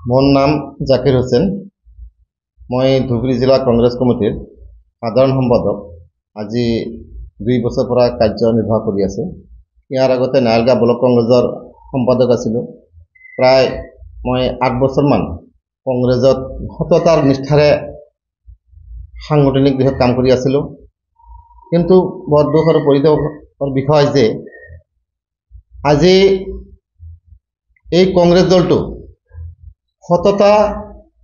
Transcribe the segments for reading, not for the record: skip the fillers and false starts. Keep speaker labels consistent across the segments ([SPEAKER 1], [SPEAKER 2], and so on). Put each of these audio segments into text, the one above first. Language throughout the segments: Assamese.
[SPEAKER 1] মোৰ নাম জাকিৰ হোসেন। মই ধুবুৰী জিলা কংগ্ৰেছ কমিটিৰ সাধাৰণ সম্পাদক। আজি 2 বছৰ পৰা কাৰ্যনিৰ্বাহ কৰি আছোঁ। ইয়াৰ আগতে নাৰায়লগাঁও ব্লক কংগ্ৰেছৰ সম্পাদক আছিলোঁ। প্ৰায় মই 8 বছৰমান কংগ্ৰেছত সততাৰ নিষ্ঠাৰে সাংগঠনিক দিশত কাম কৰি আছিলোঁ। কিন্তু বৰ দুখ আৰু পৰিতাপৰ বিষয় যে আজি এই কংগ্ৰেছ দলটো সততা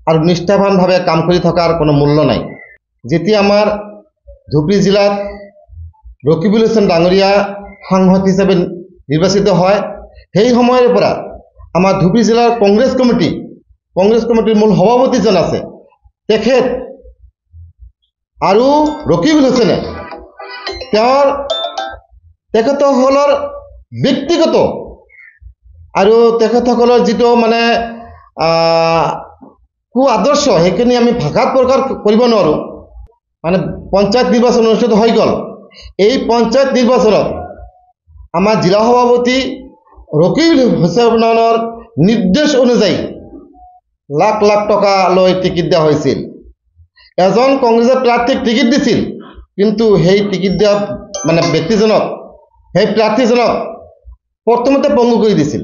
[SPEAKER 1] আৰু নিষ্ঠাবানভাৱে কাম কৰি থকাৰ কোনো মূল্য নাই। যেতিয়া আমাৰ ধুবুৰী জিলাত ৰকিবুল হুছেইন ডাঙৰীয়া সাংসদ হিচাপে নিৰ্বাচিত হয়, সেই সময়ৰ পৰা আমাৰ ধুবুৰী জিলাৰ কংগ্ৰেছ কমিটিৰ মূল সভাপতিজন আছে, তেখেত আৰু ৰকিবুল হুছেইনে তেখেতসকলৰ ব্যক্তিগত আৰু তেখেতসকলৰ যিটো সু আদৰ্শ সেইখিনি আমি ভাষাত প্ৰকাশ কৰিব নোৱাৰোঁ। পঞ্চায়ত নিৰ্বাচন অনুষ্ঠিত হৈ গ'ল। এই পঞ্চায়ত নিৰ্বাচনত আমাৰ জিলা সভাপতি ৰকিবুল হুছেইনৰ নিৰ্দেশ অনুযায়ী লাখ লাখ টকা লৈ টিকিট দিয়া হৈছিল। এজন কংগ্ৰেছৰ প্ৰাৰ্থীক টিকিট দিছিল, কিন্তু সেই টিকিট দিয়া ব্যক্তিজনক, সেই প্ৰাৰ্থীজনক প্ৰথমতে পংগু কৰি দিছিল।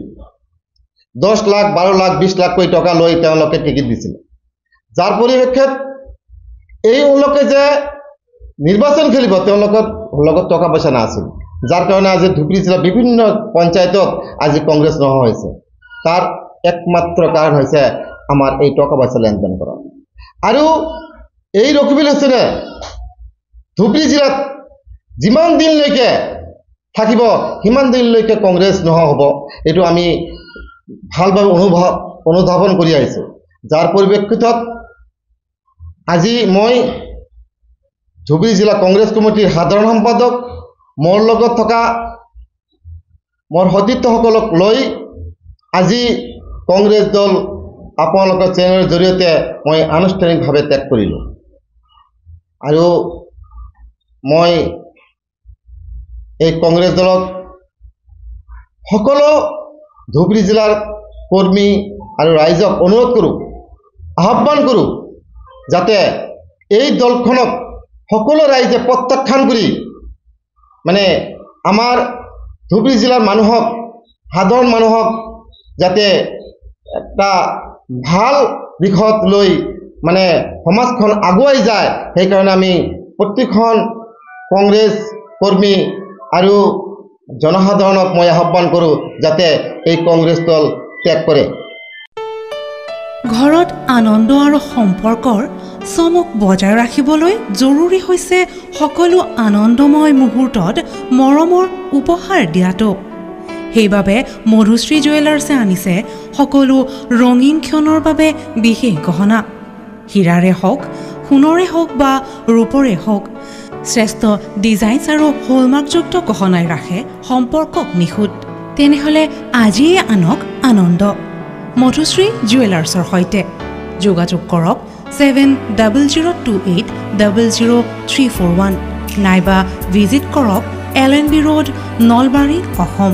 [SPEAKER 1] 10 লাখ 12 লাখ 20 লাখকৈ টকা লৈ তেওঁলোকে টিকিট দিছিল। যাৰ পৰিপ্ৰেক্ষিত এইলোকে যে নিৰ্বাচন খেলিব, তেওঁলোকৰ লগত টকা পইচা নাছিল। যাৰ কাৰণে আজি ধুবুৰী জিলাৰ বিভিন্ন পঞ্চায়তত আজি কংগ্ৰেছ নোহোৱা হৈছে। তাৰ একমাত্ৰ কাৰণ হৈছে আমাৰ এই টকা পইচা লেনদেন কৰা। আৰু এই ৰকিবুল হুছেইনে ধুবুৰী জিলাত যিমান দিনলৈকে থাকিব, সিমান দিনলৈকে কংগ্ৰেছ নোহোৱা হ'ব। এইটো আমি ভালভাৱে অনুধাৱন কৰি আহিছোঁ। যাৰ পৰিপ্ৰেক্ষিতত আজি মই ধুবুৰী জিলা কংগ্ৰেছ কমিটিৰ সাধাৰণ সম্পাদক, মোৰ লগত থকা মোৰ সতীৰ্থসকলক লৈ আজি কংগ্ৰেছ দল আপোনালোকৰ চেনেলৰ জৰিয়তে মই আনুষ্ঠানিকভাৱে ত্যাগ কৰিলোঁ। আৰু মই এই কংগ্ৰেছ দলক সকলো ধুবুৰী জিলাৰ কৰ্মী আৰু ৰাইজক অনুৰোধ কৰোঁ, আহ্বান কৰোঁ, যাতে এই দলখনক সকলো ৰাইজে প্ৰত্যাখ্যান কৰি আমাৰ ধুবুৰী জিলাৰ মানুহক, সাধাৰণ মানুহক যাতে এটা ভাল দিশত লৈ সমাজখন আগুৱাই যায়, সেইকাৰণে আমি প্ৰতিখন কংগ্ৰেছ কৰ্মী আৰু জনসাধাৰণক মই আহ্বান কৰোঁ যাতে এই কংগ্ৰেছ দল ত্যাগ কৰে।
[SPEAKER 2] ঘৰত আনন্দ আৰু সম্পৰ্কৰ চমক বজাই ৰাখিবলৈ জৰুৰী হৈছে সকলো আনন্দময় মুহূৰ্তত মৰমৰ উপহাৰ দিয়াটো। সেইবাবে মধুশ্ৰী জুৱেলাৰ্ছে আনিছে সকলো ৰঙীন ক্ষণৰ বাবে বিশেষ গহনা। হীৰাৰে হওক, সোণৰে হওক বা ৰূপৰে হওক, শ্ৰেষ্ঠ ডিজাইনছ আৰু হলমাৰ্কযুক্ত গহনাই ৰাখে সম্পৰ্কক নিখুঁত। তেনেহ'লে আজিয়ে আনক আনন্দ মধুশ্ৰী জুৱেলাৰ্ছৰ সৈতে। যোগাযোগ কৰক 7028000341 নাইবা ভিজিট কৰক LNB ৰোড, নলবাৰী, অসম।